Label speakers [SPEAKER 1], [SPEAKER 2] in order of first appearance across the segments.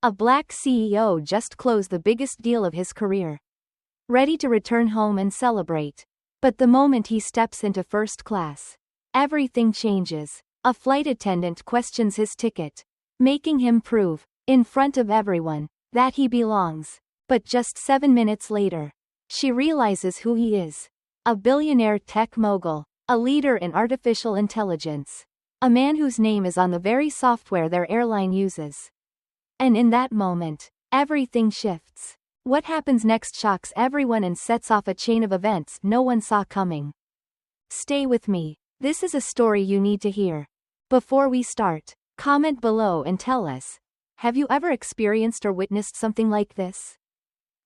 [SPEAKER 1] A black CEO just closed the biggest deal of his career. Ready to return home and celebrate. But the moment he steps into first class, everything changes. A flight attendant questions his ticket, making him prove, in front of everyone, that he belongs. But just 7 minutes later, she realizes who he is. A billionaire tech mogul, a leader in artificial intelligence. A man whose name is on the very software their airline uses. And in that moment, everything shifts. What happens next shocks everyone and sets off a chain of events no one saw coming. Stay with me. This is a story you need to hear. Before we start, comment below and tell us, have you ever experienced or witnessed something like this?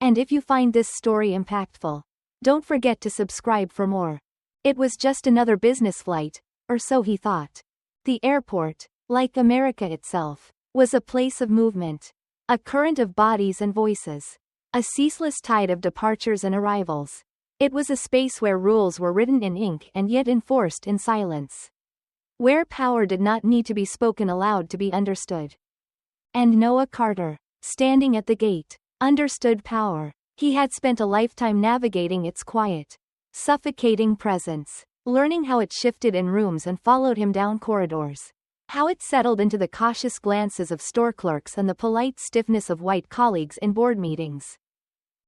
[SPEAKER 1] And if you find this story impactful, don't forget to subscribe for more. It was just another business flight, or so he thought. The airport, like America itself, was a place of movement. A current of bodies and voices. A ceaseless tide of departures and arrivals. It was a space where rules were written in ink and yet enforced in silence. Where power did not need to be spoken aloud to be understood. And Noah Carter, standing at the gate, understood power. He had spent a lifetime navigating its quiet, suffocating presence, learning how it shifted in rooms and followed him down corridors. How it settled into the cautious glances of store clerks and the polite stiffness of white colleagues in board meetings.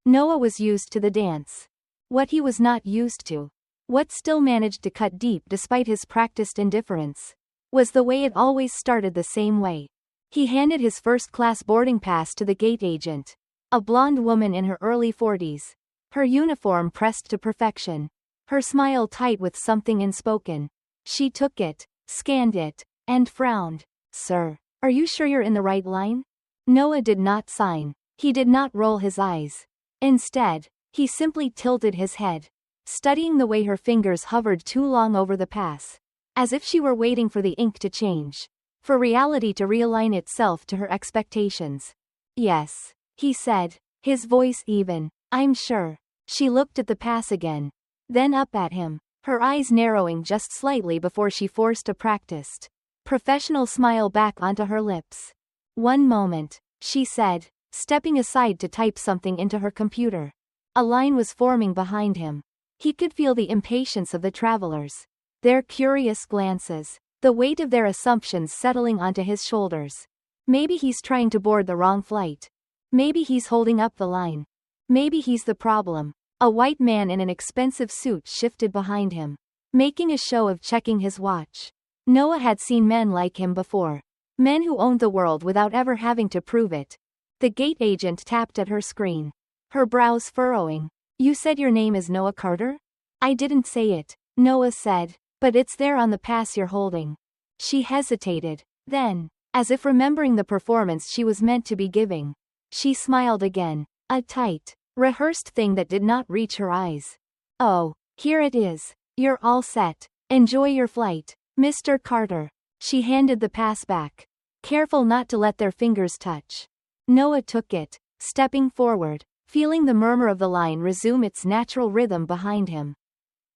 [SPEAKER 1] Noah was used to the dance. What he was not used to, what still managed to cut deep despite his practiced indifference, was the way it always started the same way. He handed his first-class boarding pass to the gate agent, a blonde woman in her early 40s, her uniform pressed to perfection, her smile tight with something unspoken. She took it, scanned it, and frowned. "Sir, are you sure you're in the right line?" Noah did not sign. He did not roll his eyes. Instead, he simply tilted his head, studying the way her fingers hovered too long over the pass, as if she were waiting for the ink to change, for reality to realign itself to her expectations. "Yes," he said, his voice even. "I'm sure." She looked at the pass again, then up at him, her eyes narrowing just slightly before she forced a practiced, professional smile back onto her lips. "One moment," she said, stepping aside to type something into her computer. A line was forming behind him. He could feel the impatience of the travelers, their curious glances, the weight of their assumptions settling onto his shoulders. Maybe he's trying to board the wrong flight. Maybe he's holding up the line. Maybe he's the problem. A white man in an expensive suit shifted behind him, making a show of checking his watch. Noah had seen men like him before. Men who owned the world without ever having to prove it. The gate agent tapped at her screen, her brows furrowing. "You said your name is Noah Carter?" "I didn't say it," Noah said, "but it's there on the pass you're holding." She hesitated. Then, as if remembering the performance she was meant to be giving, she smiled again, a tight, rehearsed thing that did not reach her eyes. "Oh, here it is. You're all set. Enjoy your flight, Mr. Carter." She handed the pass back, careful not to let their fingers touch. Noah took it, stepping forward, feeling the murmur of the line resume its natural rhythm behind him.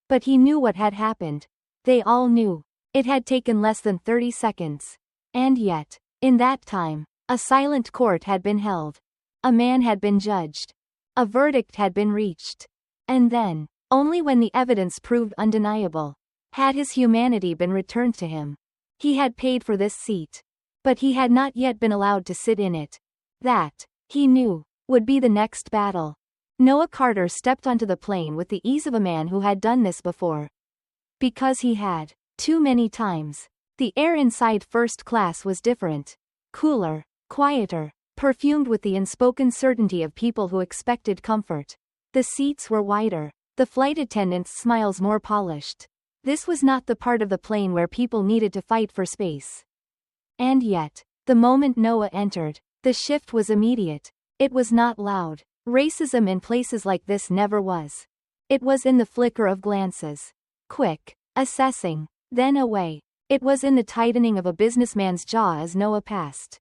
[SPEAKER 1] But he knew what had happened. They all knew. It had taken less than 30 seconds. And yet, in that time, a silent court had been held. A man had been judged. A verdict had been reached. And then, only when the evidence proved undeniable, had his humanity been returned to him. He had paid for this seat. But he had not yet been allowed to sit in it. That, he knew, would be the next battle. Noah Carter stepped onto the plane with the ease of a man who had done this before. Because he had, too many times. The air inside first class was different. Cooler, quieter, perfumed with the unspoken certainty of people who expected comfort. The seats were wider, the flight attendant's smiles more polished. This was not the part of the plane where people needed to fight for space. And yet, the moment Noah entered, the shift was immediate. It was not loud. Racism in places like this never was. It was in the flicker of glances. Quick, assessing, then away. It was in the tightening of a businessman's jaw as Noah passed.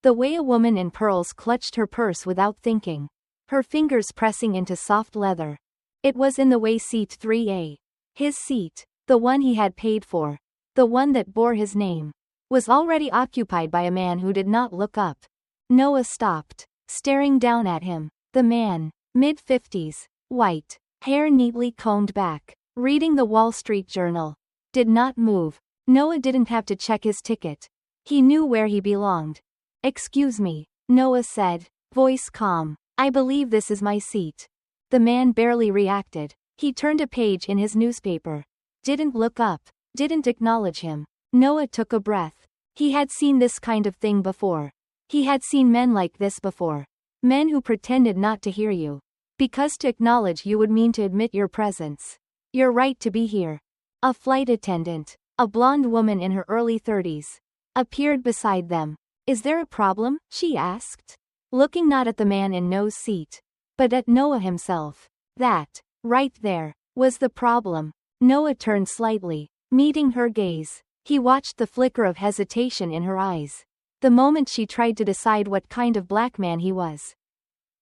[SPEAKER 1] The way a woman in pearls clutched her purse without thinking, her fingers pressing into soft leather. It was in the way seat 3A. His seat, the one he had paid for, the one that bore his name, was already occupied by a man who did not look up. Noah stopped, staring down at him. The man, mid-50s, white, hair neatly combed back, reading the Wall Street Journal, did not move. Noah didn't have to check his ticket. He knew where he belonged. "Excuse me," Noah said, voice calm. "I believe this is my seat." The man barely reacted. He turned a page in his newspaper. Didn't look up. Didn't acknowledge him. Noah took a breath. He had seen this kind of thing before. He had seen men like this before. Men who pretended not to hear you. Because to acknowledge you would mean to admit your presence. Your right to be here. A flight attendant, a blonde woman in her early 30s, appeared beside them. "Is there a problem?" she asked, looking not at the man in Noah's seat, but at Noah himself. That, right there, was the problem. Noah turned slightly, meeting her gaze. He watched the flicker of hesitation in her eyes. The moment she tried to decide what kind of black man he was.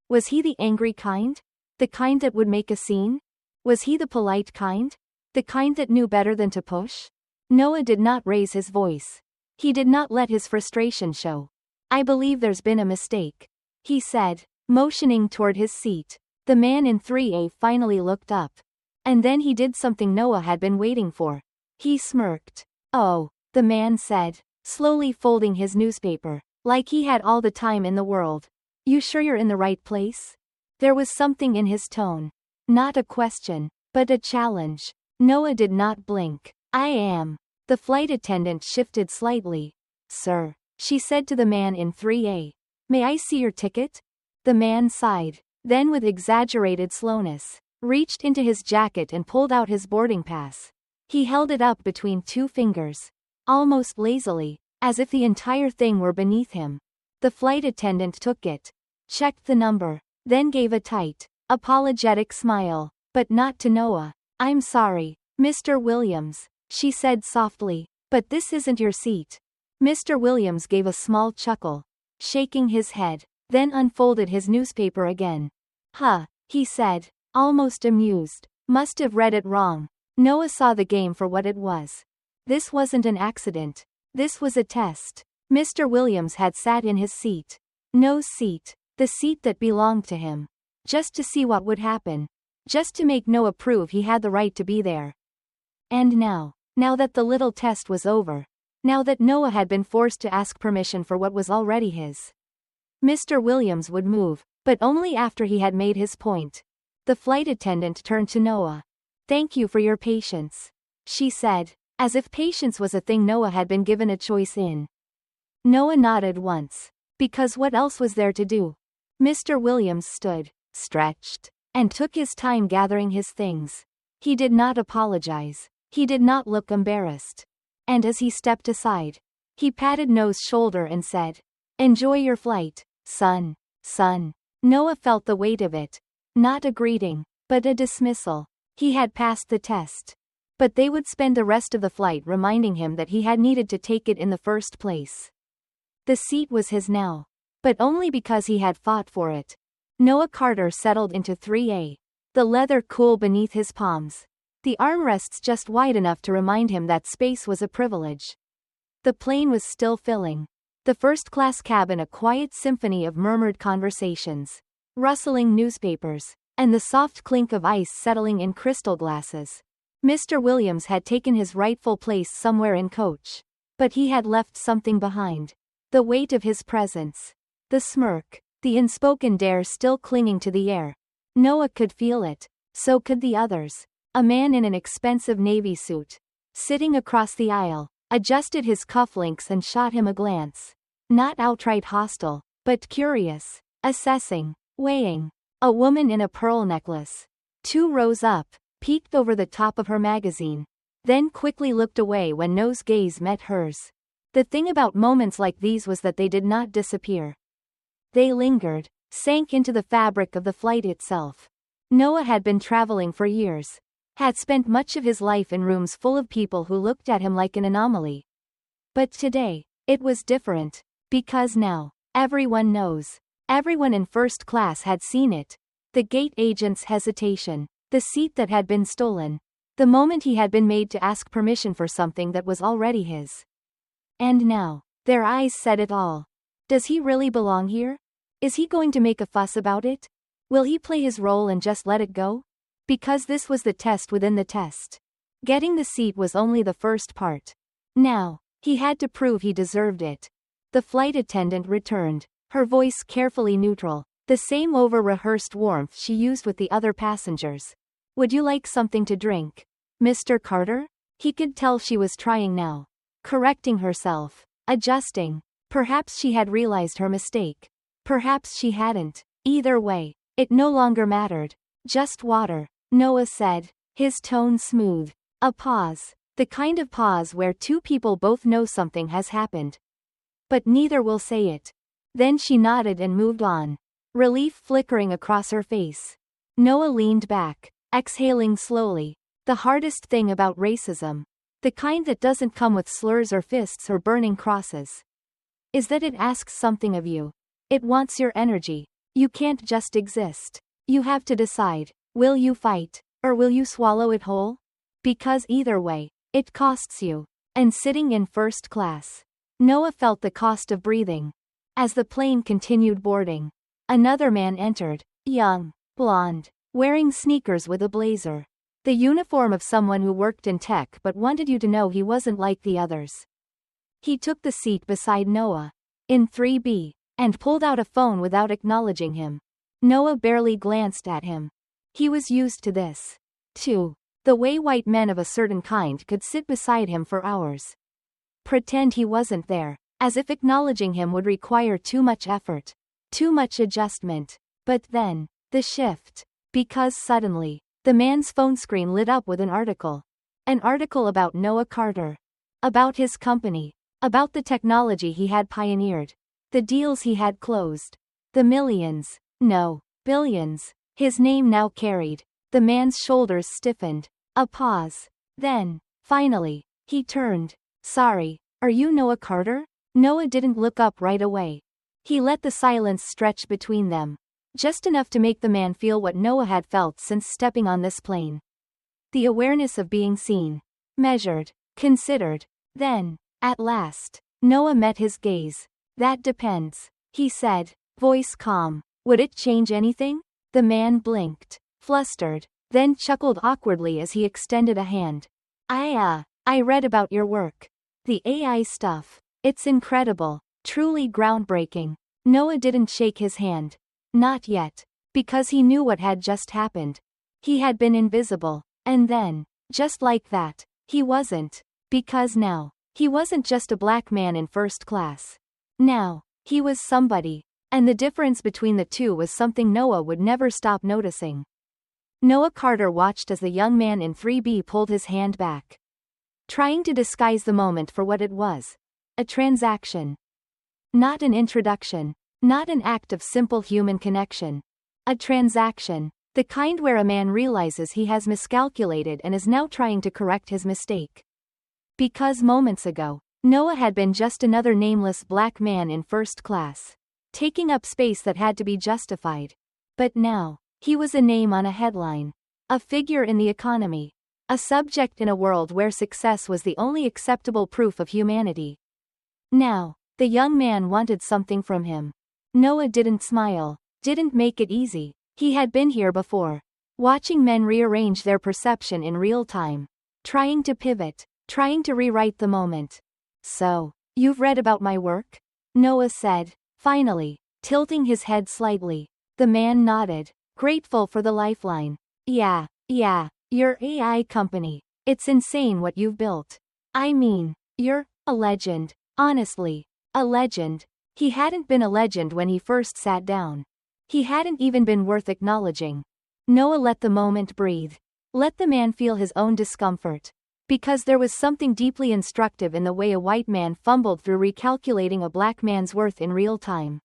[SPEAKER 1] Was he the angry kind? The kind that would make a scene? Was he the polite kind? The kind that knew better than to push? Noah did not raise his voice. He did not let his frustration show. "I believe there's been a mistake," he said, motioning toward his seat. The man in 3A finally looked up. And then he did something Noah had been waiting for. He smirked. "Oh," the man said, slowly folding his newspaper, like he had all the time in the world. "You sure you're in the right place?" There was something in his tone. Not a question, but a challenge. Noah did not blink. "I am." The flight attendant shifted slightly. "Sir," she said to the man in 3A. "May I see your ticket?" The man sighed. Then with exaggerated slowness, reached into his jacket and pulled out his boarding pass. He held it up between two fingers, almost lazily, as if the entire thing were beneath him. The flight attendant took it, checked the number, then gave a tight, apologetic smile, but not to Noah. "I'm sorry, Mr. Williams," she said softly, "but this isn't your seat." Mr. Williams gave a small chuckle, shaking his head, then unfolded his newspaper again. "Huh," he said, almost amused. "Must have read it wrong." Noah saw the game for what it was. This wasn't an accident. This was a test. Mr. Williams had sat in his seat. No seat. The seat that belonged to him. Just to see what would happen. Just to make Noah prove he had the right to be there. And now that the little test was over, now that Noah had been forced to ask permission for what was already his, Mr. Williams would move, but only after he had made his point. The flight attendant turned to Noah. "Thank you for your patience," she said, as if patience was a thing Noah had been given a choice in. Noah nodded once. Because what else was there to do? Mr. Williams stood, stretched, and took his time gathering his things. He did not apologize. He did not look embarrassed. And as he stepped aside, he patted Noah's shoulder and said, "Enjoy your flight, son." Noah felt the weight of it. Not a greeting, but a dismissal. He had passed the test. But they would spend the rest of the flight reminding him that he had needed to take it in the first place. The seat was his now. But only because he had fought for it. Noah Carter settled into 3A. The leather cool beneath his palms. The armrests just wide enough to remind him that space was a privilege. The plane was still filling. The first-class cabin a quiet symphony of murmured conversations, rustling newspapers, and the soft clink of ice settling in crystal glasses. Mr. Williams had taken his rightful place somewhere in coach. But he had left something behind. The weight of his presence. The smirk. The unspoken dare still clinging to the air. Noah could feel it. So could the others. A man in an expensive navy suit, sitting across the aisle, adjusted his cufflinks and shot him a glance. Not outright hostile, but curious, assessing, weighing. A woman in a pearl necklace. 2 rows up, peeked over the top of her magazine, then quickly looked away when Noah's gaze met hers. The thing about moments like these was that they did not disappear. They lingered, sank into the fabric of the flight itself. Noah had been traveling for years. Had spent much of his life in rooms full of people who looked at him like an anomaly. But today, it was different. Because now, everyone knows. Everyone in first class had seen it. The gate agent's hesitation. The seat that had been stolen. The moment he had been made to ask permission for something that was already his. And now, their eyes said it all. Does he really belong here? Is he going to make a fuss about it? Will he play his role and just let it go? Because this was the test within the test. Getting the seat was only the first part. Now, he had to prove he deserved it. The flight attendant returned, her voice carefully neutral, the same over-rehearsed warmth she used with the other passengers. Would you like something to drink, Mr. Carter? He could tell she was trying now. Correcting herself. Adjusting. Perhaps she had realized her mistake. Perhaps she hadn't. Either way, it no longer mattered. Just water, Noah said, his tone smooth. A pause. The kind of pause where two people both know something has happened, but neither will say it. Then she nodded and moved on, relief flickering across her face. Noah leaned back, exhaling slowly. The hardest thing about racism, the kind that doesn't come with slurs or fists or burning crosses, is that it asks something of you. It wants your energy. You can't just exist. You have to decide, will you fight, or will you swallow it whole? Because either way, it costs you. And sitting in first class, Noah felt the cost of breathing. As the plane continued boarding, another man entered, young, blonde, wearing sneakers with a blazer. The uniform of someone who worked in tech but wanted you to know he wasn't like the others. He took the seat beside Noah, in 3B, and pulled out a phone without acknowledging him. Noah barely glanced at him. He was used to this, too. The way white men of a certain kind could sit beside him for hours. Pretend he wasn't there, as if acknowledging him would require too much effort, too much adjustment. But then, the shift. Because suddenly, the man's phone screen lit up with an article. An article about Noah Carter. About his company. About the technology he had pioneered. The deals he had closed. The millions, no, billions, his name now carried. The man's shoulders stiffened. A pause. Then, finally, he turned. Sorry, are you Noah Carter? Noah didn't look up right away. He let the silence stretch between them. Just enough to make the man feel what Noah had felt since stepping on this plane. The awareness of being seen. Measured. Considered. Then, at last, Noah met his gaze. That depends, he said, voice calm. Would it change anything? The man blinked, flustered, then chuckled awkwardly as he extended a hand. I read about your work. The AI stuff. It's incredible. Truly groundbreaking. Noah didn't shake his hand. Not yet. Because he knew what had just happened. He had been invisible. And then, just like that, he wasn't. Because now, he wasn't just a black man in first class. Now, he was somebody. And the difference between the two was something Noah would never stop noticing. Noah Carter watched as the young man in 3B pulled his hand back, trying to disguise the moment for what it was. A transaction. Not an introduction. Not an act of simple human connection. A transaction. The kind where a man realizes he has miscalculated and is now trying to correct his mistake. Because moments ago, Noah had been just another nameless black man in first class, taking up space that had to be justified. But now, he was a name on a headline. A figure in the economy. A subject in a world where success was the only acceptable proof of humanity. Now, the young man wanted something from him. Noah didn't smile, didn't make it easy. He had been here before, watching men rearrange their perception in real time, trying to pivot, trying to rewrite the moment. So, you've read about my work? Noah said, finally, tilting his head slightly. The man nodded, grateful for the lifeline. Yeah, your AI company. It's insane what you've built. I mean, you're a legend. Honestly, a legend. He hadn't been a legend when he first sat down. He hadn't even been worth acknowledging. Noah let the moment breathe. Let the man feel his own discomfort. Because there was something deeply instructive in the way a white man fumbled through recalculating a black man's worth in real time.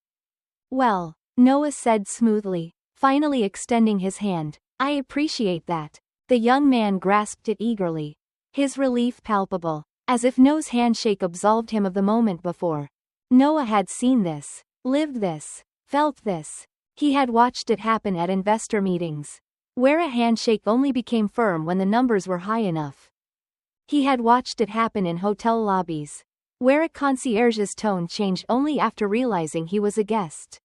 [SPEAKER 1] Well, Noah said smoothly, finally extending his hand. I appreciate that. The young man grasped it eagerly. His relief palpable, as if Noah's handshake absolved him of the moment before. Noah had seen this, lived this, felt this. He had watched it happen at investor meetings, where a handshake only became firm when the numbers were high enough. He had watched it happen in hotel lobbies, where a concierge's tone changed only after realizing he was a guest.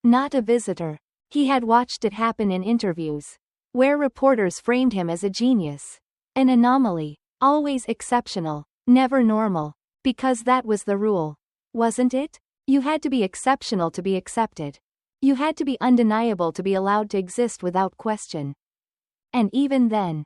[SPEAKER 1] Not a visitor. He had watched it happen in interviews, where reporters framed him as a genius. An anomaly, always exceptional, never normal, because that was the rule, wasn't it? You had to be exceptional to be accepted. You had to be undeniable to be allowed to exist without question. And even then,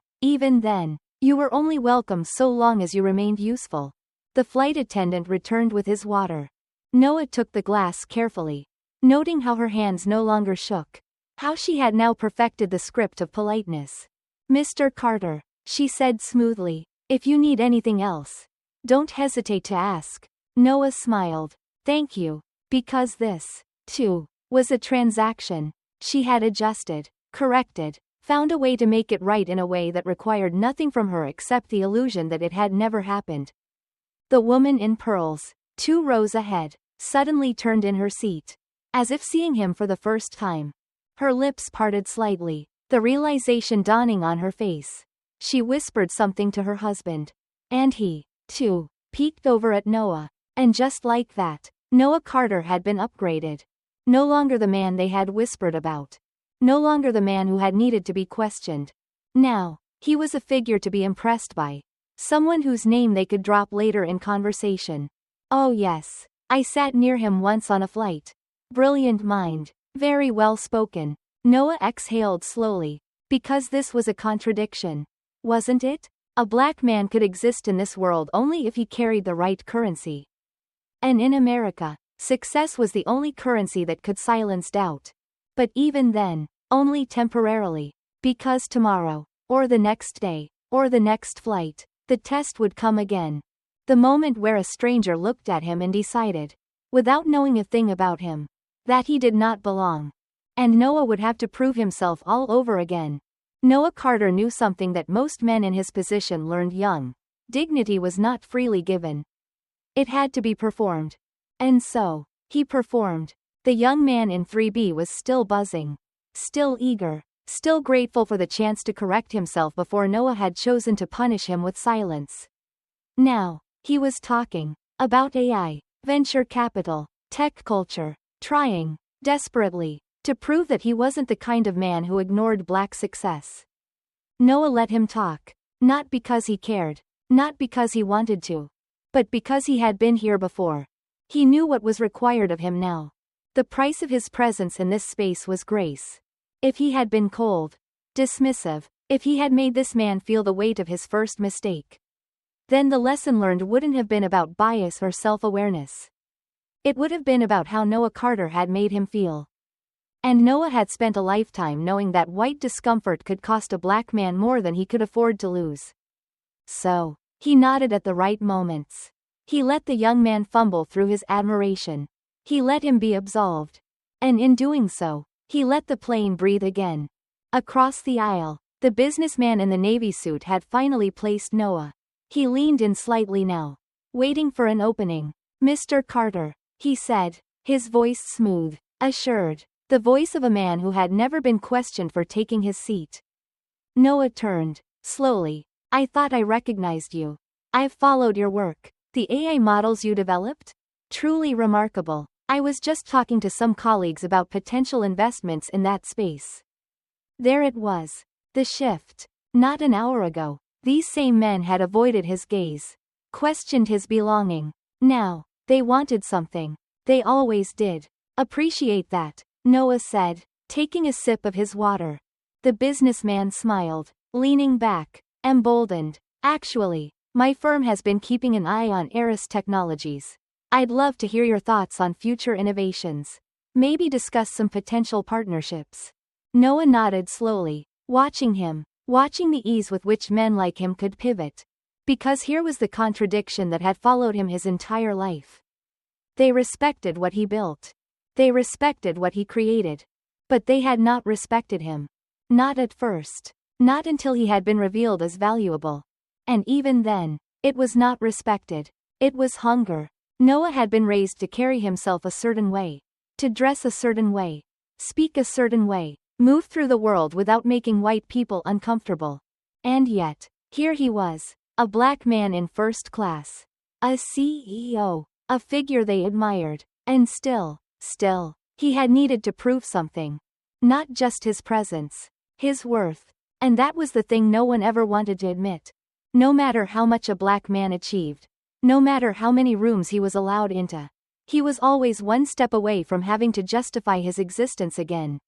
[SPEAKER 1] you were only welcome so long as you remained useful. The flight attendant returned with his water. Noah took the glass carefully, noting how her hands no longer shook, how she had now perfected the script of politeness. "Mr. Carter," she said smoothly, "if you need anything else, don't hesitate to ask." Noah smiled. "Thank you, because this, too, was a transaction." She had adjusted, corrected, found a way to make it right in a way that required nothing from her except the illusion that it had never happened. The woman in pearls, 2 rows ahead, suddenly turned in her seat, as if seeing him for the first time. Her lips parted slightly, the realization dawning on her face. She whispered something to her husband. And he, too, peeked over at Noah. And just like that, Noah Carter had been upgraded. No longer the man they had whispered about. No longer the man who had needed to be questioned. Now, he was a figure to be impressed by. Someone whose name they could drop later in conversation. "Oh yes, I sat near him once on a flight. Brilliant mind. Very well spoken." Noah exhaled slowly, because this was a contradiction. Wasn't it? A black man could exist in this world only if he carried the right currency. And in America, success was the only currency that could silence doubt. But even then, only temporarily, because tomorrow, or the next day, or the next flight, the test would come again. The moment where a stranger looked at him and decided, without knowing a thing about him, that he did not belong. And Noah would have to prove himself all over again. Noah Carter knew something that most men in his position learned young. Dignity was not freely given. It had to be performed. And so, he performed. The young man in 3B was still buzzing. Still eager. Still grateful for the chance to correct himself before Noah had chosen to punish him with silence. Now, he was talking. About AI, venture capital, tech culture. Trying, desperately, to prove that he wasn't the kind of man who ignored black success. Noah let him talk. Not because he cared. Not because he wanted to. But because he had been here before. He knew what was required of him now. The price of his presence in this space was grace. If he had been cold, dismissive, if he had made this man feel the weight of his first mistake, then the lesson learned wouldn't have been about bias or self-awareness. It would have been about how Noah Carter had made him feel. And Noah had spent a lifetime knowing that white discomfort could cost a black man more than he could afford to lose. So, he nodded at the right moments. He let the young man fumble through his admiration. He let him be absolved. And in doing so, he let the plane breathe again. Across the aisle, the businessman in the navy suit had finally placed Noah. He leaned in slightly now, waiting for an opening. "Mr. Carter," he said, his voice smooth, assured, the voice of a man who had never been questioned for taking his seat. Noah turned, slowly. "I thought I recognized you. I've followed your work. The AI models you developed? Truly remarkable. I was just talking to some colleagues about potential investments in that space." There it was. The shift. Not an hour ago, these same men had avoided his gaze, questioned his belonging. Now, they wanted something. They always did. "Appreciate that," Noah said, taking a sip of his water. The businessman smiled, leaning back, emboldened. "Actually, my firm has been keeping an eye on Eris Technologies. I'd love to hear your thoughts on future innovations. Maybe discuss some potential partnerships." Noah nodded slowly, watching him, watching the ease with which men like him could pivot. Because here was the contradiction that had followed him his entire life. They respected what he built. They respected what he created. But they had not respected him. Not at first. Not until he had been revealed as valuable. And even then, it was not respected. It was hunger. Noah had been raised to carry himself a certain way. To dress a certain way. Speak a certain way. Move through the world without making white people uncomfortable. And yet, here he was, a black man in first class. A CEO. A figure they admired. And still, he had needed to prove something. Not just his presence. His worth. And that was the thing no one ever wanted to admit. No matter how much a black man achieved. No matter how many rooms he was allowed into. He was always one step away from having to justify his existence again.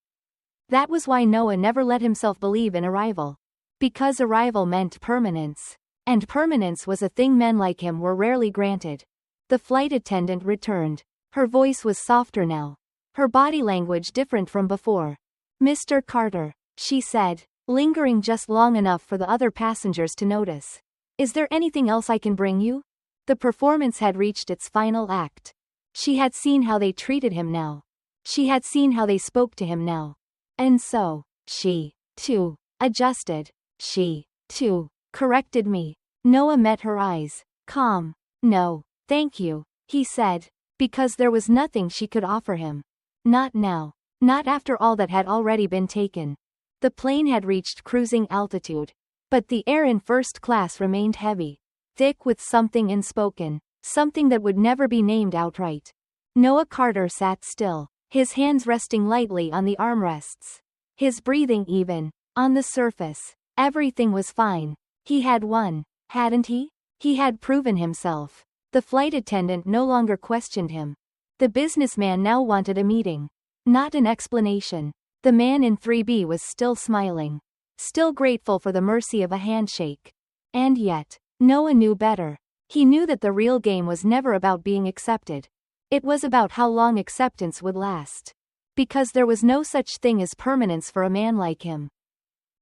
[SPEAKER 1] That was why Noah never let himself believe in arrival. Because arrival meant permanence. And permanence was a thing men like him were rarely granted. The flight attendant returned. Her voice was softer now. Her body language different from before. "Mr. Carter," she said, lingering just long enough for the other passengers to notice. "Is there anything else I can bring you?" The performance had reached its final act. She had seen how they treated him now. She had seen how they spoke to him now. And so, she, too, adjusted. She, too, corrected me. Noah met her eyes. Calm. "No, thank you," he said. Because there was nothing she could offer him. Not now. Not after all that had already been taken. The plane had reached cruising altitude. But the air in first class remained heavy. Thick with something unspoken. Something that would never be named outright. Noah Carter sat still, his hands resting lightly on the armrests. His breathing even. On the surface, everything was fine. He had won, hadn't he? He had proven himself. The flight attendant no longer questioned him. The businessman now wanted a meeting. Not an explanation. The man in 3B was still smiling. Still grateful for the mercy of a handshake. And yet, Noah knew better. He knew that the real game was never about being accepted. It was about how long acceptance would last. Because there was no such thing as permanence for a man like him.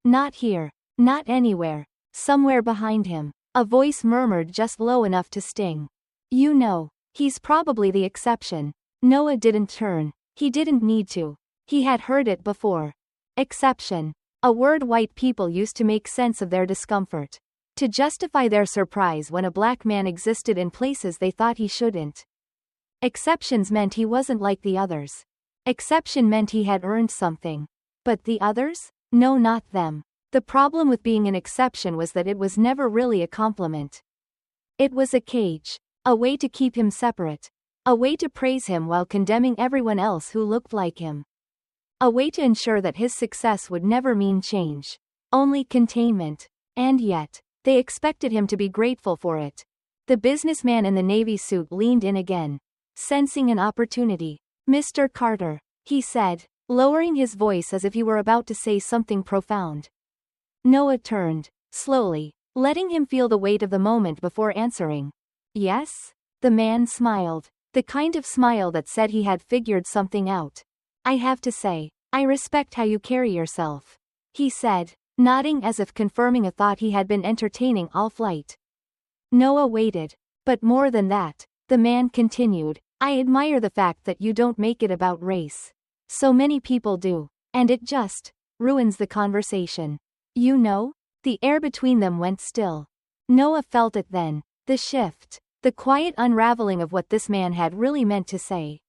[SPEAKER 1] Not here. Not anywhere. Somewhere behind him, a voice murmured just low enough to sting. "You know, he's probably the exception." Noah didn't turn. He didn't need to. He had heard it before. Exception. A word white people used to make sense of their discomfort. To justify their surprise when a black man existed in places they thought he shouldn't. Exceptions meant he wasn't like the others. Exception meant he had earned something. But the others? No, not them. The problem with being an exception was that it was never really a compliment. It was a cage. A way to keep him separate. A way to praise him while condemning everyone else who looked like him. A way to ensure that his success would never mean change. Only containment. And yet, they expected him to be grateful for it. The businessman in the navy suit leaned in again. Sensing an opportunity. "Mr. Carter," he said, lowering his voice as if he were about to say something profound. Noah turned, slowly, letting him feel the weight of the moment before answering. "Yes?" The man smiled. The kind of smile that said he had figured something out. "I have to say, I respect how you carry yourself," he said, nodding as if confirming a thought he had been entertaining all flight. Noah waited. "But more than that," the man continued, "I admire the fact that you don't make it about race. So many people do. And it just ruins the conversation. You know?" The air between them went still. Noah felt it then. The shift. The quiet unraveling of what this man had really meant to say.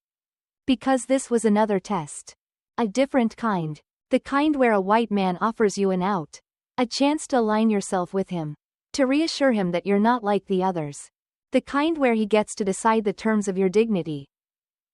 [SPEAKER 1] Because this was another test. A different kind. The kind where a white man offers you an out. A chance to align yourself with him. To reassure him that you're not like the others. The kind where he gets to decide the terms of your dignity.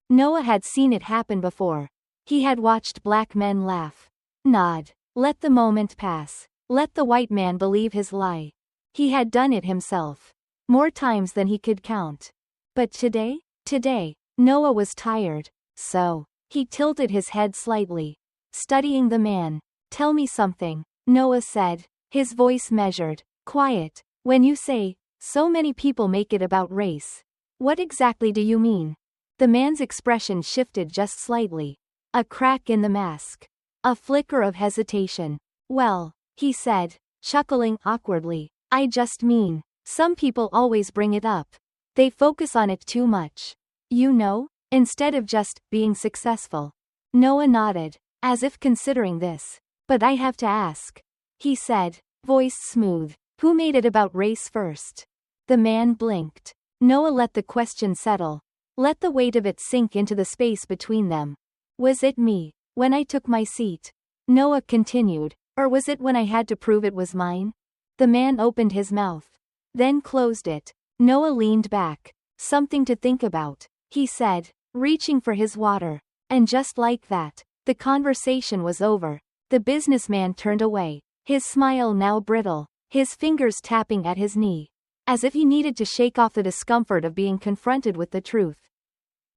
[SPEAKER 1] Noah had seen it happen before. He had watched black men laugh. Nod. Let the moment pass. Let the white man believe his lie. He had done it himself. More times than he could count. But today, Noah was tired. So, he tilted his head slightly. Studying the man. "Tell me something," Noah said, his voice measured, quiet. "When you say, so many people make it about race, what exactly do you mean?" The man's expression shifted just slightly. A crack in the mask. A flicker of hesitation. "Well," he said, chuckling awkwardly, "I just mean, some people always bring it up. They focus on it too much. You know? Instead of just being successful." Noah nodded, as if considering this. "But I have to ask," he said, voice smooth. "Who made it about race first?" The man blinked. Noah let the question settle. Let the weight of it sink into the space between them. "Was it me, when I took my seat?" Noah continued. "Or was it when I had to prove it was mine?" The man opened his mouth. Then closed it. Noah leaned back. Something to think about, he said, reaching for his water. And just like that, the conversation was over. The businessman turned away, his smile now brittle, his fingers tapping at his knee, as if he needed to shake off the discomfort of being confronted with the truth.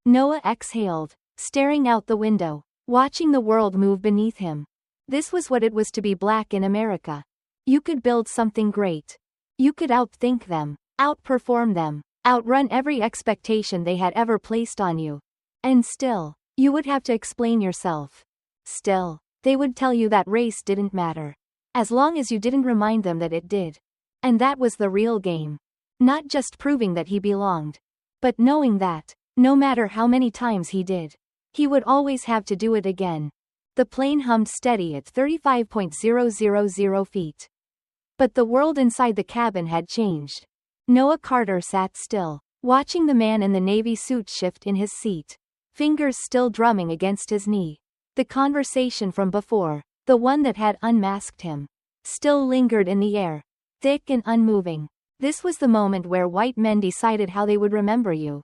[SPEAKER 1] Noah exhaled, staring out the window, watching the world move beneath him. This was what it was to be black in America. You could build something great. You could outthink them, outperform them, outrun every expectation they had ever placed on you. And still, you would have to explain yourself. Still, they would tell you that race didn't matter, as long as you didn't remind them that it did. And that was the real game. Not just proving that he belonged, but knowing that, no matter how many times he did, he would always have to do it again. The plane hummed steady at 35,000 feet. But the world inside the cabin had changed. Noah Carter sat still, watching the man in the navy suit shift in his seat, fingers still drumming against his knee. The conversation from before, the one that had unmasked him, still lingered in the air, thick and unmoving. This was the moment where white men decided how they would remember you.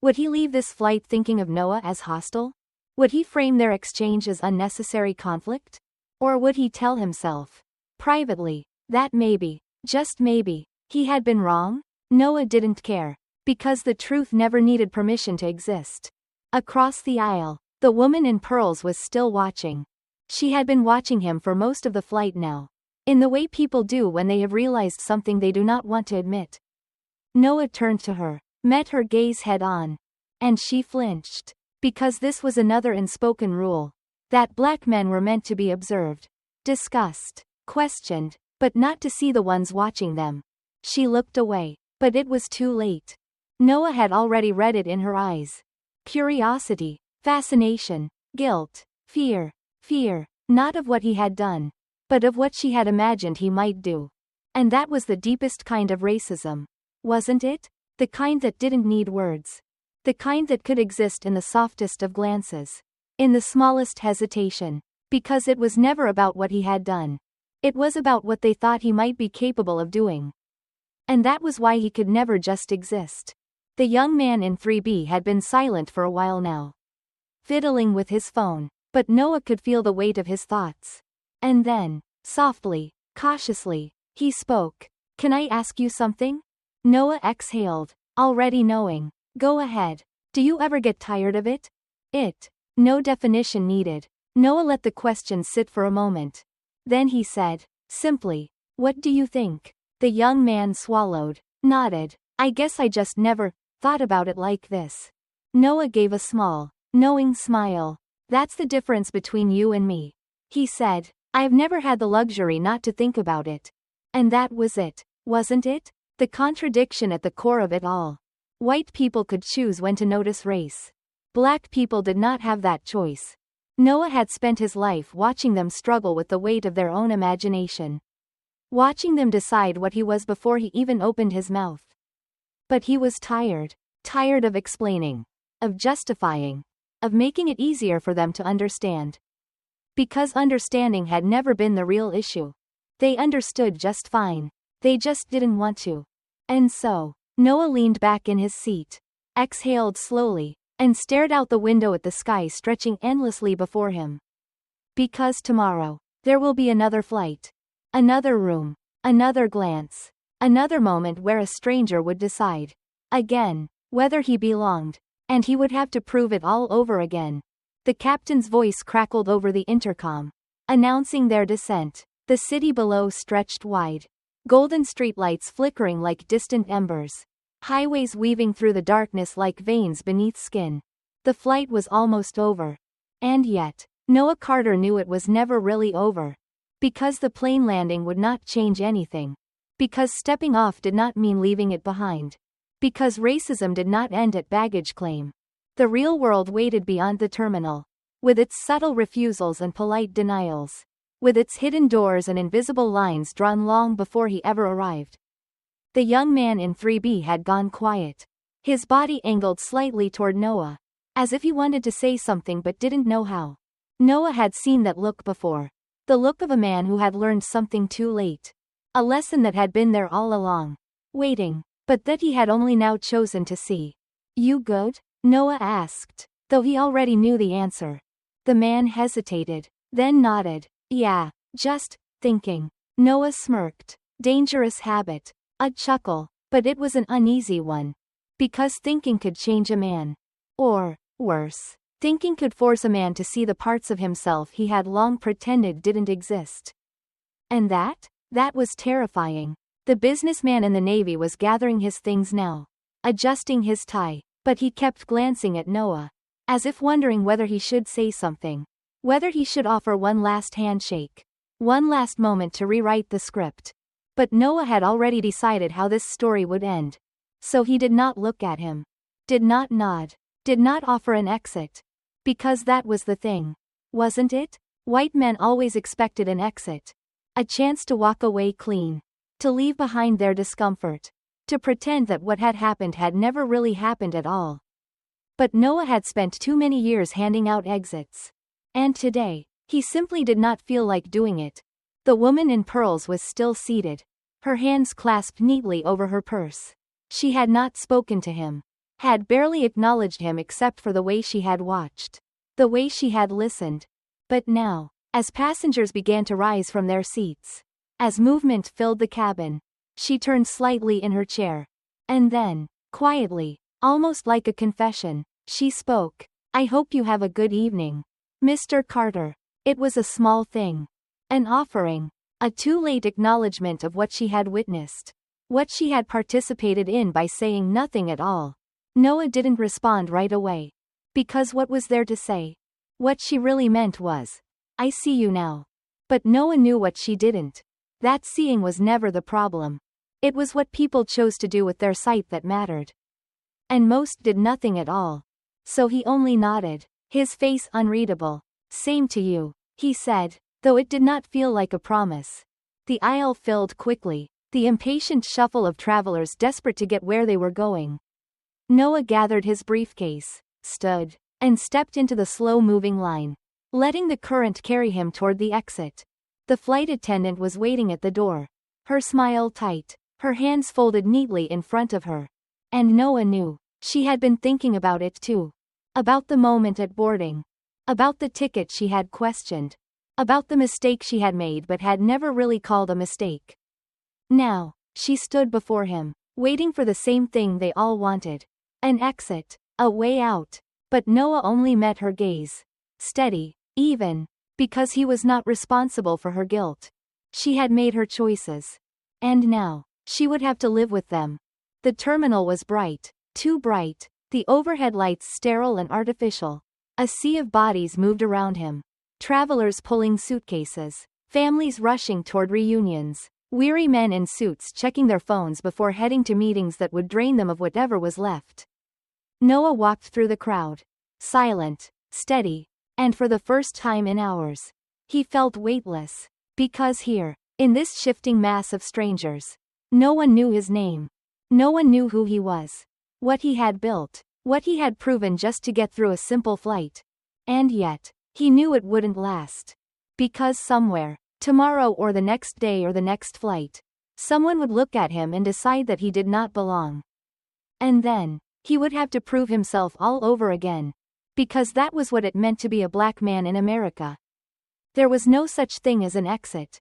[SPEAKER 1] Would he leave this flight thinking of Noah as hostile? Would he frame their exchange as unnecessary conflict? Or would he tell himself, privately, that maybe, just maybe, he had been wrong? Noah didn't care, because the truth never needed permission to exist. Across the aisle, the woman in pearls was still watching. She had been watching him for most of the flight now, in the way people do when they have realized something they do not want to admit. Noah turned to her, met her gaze head on, and she flinched, because this was another unspoken rule, that black men were meant to be observed, discussed, questioned, but not to see the ones watching them. She looked away, but it was too late. Noah had already read it in her eyes. Curiosity, fascination, guilt, fear, not of what he had done, but of what she had imagined he might do. And that was the deepest kind of racism, wasn't it? The kind that didn't need words. The kind that could exist in the softest of glances, in the smallest hesitation, because it was never about what he had done. It was about what they thought he might be capable of doing. And that was why he could never just exist. The young man in 3B had been silent for a while now, fiddling with his phone, but Noah could feel the weight of his thoughts. And then, softly, cautiously, he spoke. "Can I ask you something?" Noah exhaled, already knowing. "Go ahead. Do you ever get tired of it?" No definition needed. Noah let the question sit for a moment. Then he said, simply, "What do you think?" The young man swallowed, nodded. "I guess I just never thought about it like this." Noah gave a small, knowing smile. "That's the difference between you and me," he said. "I've never had the luxury not to think about it." And that was it, wasn't it? The contradiction at the core of it all. White people could choose when to notice race. Black people did not have that choice. Noah had spent his life watching them struggle with the weight of their own imagination. Watching them decide what he was before he even opened his mouth. But he was tired. Tired of explaining. Of justifying. Of making it easier for them to understand. Because understanding had never been the real issue. They understood just fine. They just didn't want to. And so, Noah leaned back in his seat, exhaled slowly, and stared out the window at the sky stretching endlessly before him. Because tomorrow, there will be another flight. Another room. Another glance. Another moment where a stranger would decide. Again, whether he belonged. And he would have to prove it all over again. The captain's voice crackled over the intercom, announcing their descent. The city below stretched wide. Golden streetlights flickering like distant embers. Highways weaving through the darkness like veins beneath skin. The flight was almost over. And yet, Noah Carter knew it was never really over. Because the plane landing would not change anything. Because stepping off did not mean leaving it behind. Because racism did not end at baggage claim. The real world waited beyond the terminal. With its subtle refusals and polite denials. With its hidden doors and invisible lines drawn long before he ever arrived. The young man in 3B had gone quiet. His body angled slightly toward Noah, as if he wanted to say something but didn't know how. Noah had seen that look before. The look of a man who had learned something too late. A lesson that had been there all along. Waiting. but that he had only now chosen to see. You good? Noah asked, though he already knew the answer. The man hesitated, then nodded. Yeah, just thinking. Noah smirked. Dangerous habit. A chuckle, but it was an uneasy one. Because thinking could change a man. Or, worse, thinking could force a man to see the parts of himself he had long pretended didn't exist. And that was terrifying. The businessman in the Navy was gathering his things now, adjusting his tie, but he kept glancing at Noah, as if wondering whether he should say something, whether he should offer one last handshake, one last moment to rewrite the script. But Noah had already decided how this story would end. So he did not look at him, did not nod, did not offer an exit. Because that was the thing, wasn't it? White men always expected an exit. A chance to walk away clean. To leave behind their discomfort. To pretend that what had happened had never really happened at all. But Noah had spent too many years handing out exits. And today, he simply did not feel like doing it. The woman in pearls was still seated, her hands clasped neatly over her purse. She had not spoken to him, had barely acknowledged him except for the way she had watched, the way she had listened. But now, as passengers began to rise from their seats, as movement filled the cabin, she turned slightly in her chair. And then, quietly, almost like a confession, she spoke. I hope you have a good evening, Mr. Carter. It was a small thing. An offering. A too late acknowledgement of what she had witnessed. What she had participated in by saying nothing at all. Noah didn't respond right away. Because what was there to say? What she really meant was, I see you now. But Noah knew what she didn't. That seeing was never the problem. It was what people chose to do with their sight that mattered. And most did nothing at all. So he only nodded, his face unreadable. Same to you, he said, though it did not feel like a promise. The aisle filled quickly, the impatient shuffle of travelers desperate to get where they were going. Noah gathered his briefcase, stood, and stepped into the slow-moving line, letting the current carry him toward the exit. The flight attendant was waiting at the door, her smile tight, her hands folded neatly in front of her. And Noah knew, she had been thinking about it too. About the moment at boarding. About the ticket she had questioned. About the mistake she had made but had never really called a mistake. Now, she stood before him, waiting for the same thing they all wanted. An exit, a way out. But Noah only met her gaze. Steady, even. Because he was not responsible for her guilt. She had made her choices. And now, she would have to live with them. The terminal was bright, too bright, the overhead lights sterile and artificial. A sea of bodies moved around him. Travelers pulling suitcases, families rushing toward reunions, weary men in suits checking their phones before heading to meetings that would drain them of whatever was left. Noah walked through the crowd, silent, steady, and for the first time in hours, he felt weightless. Because here, in this shifting mass of strangers, no one knew his name. No one knew who he was, what he had built, what he had proven just to get through a simple flight. And yet, he knew it wouldn't last. Because somewhere, tomorrow or the next day or the next flight, someone would look at him and decide that he did not belong. And then, he would have to prove himself all over again. Because that was what it meant to be a black man in America. There was no such thing as an exit.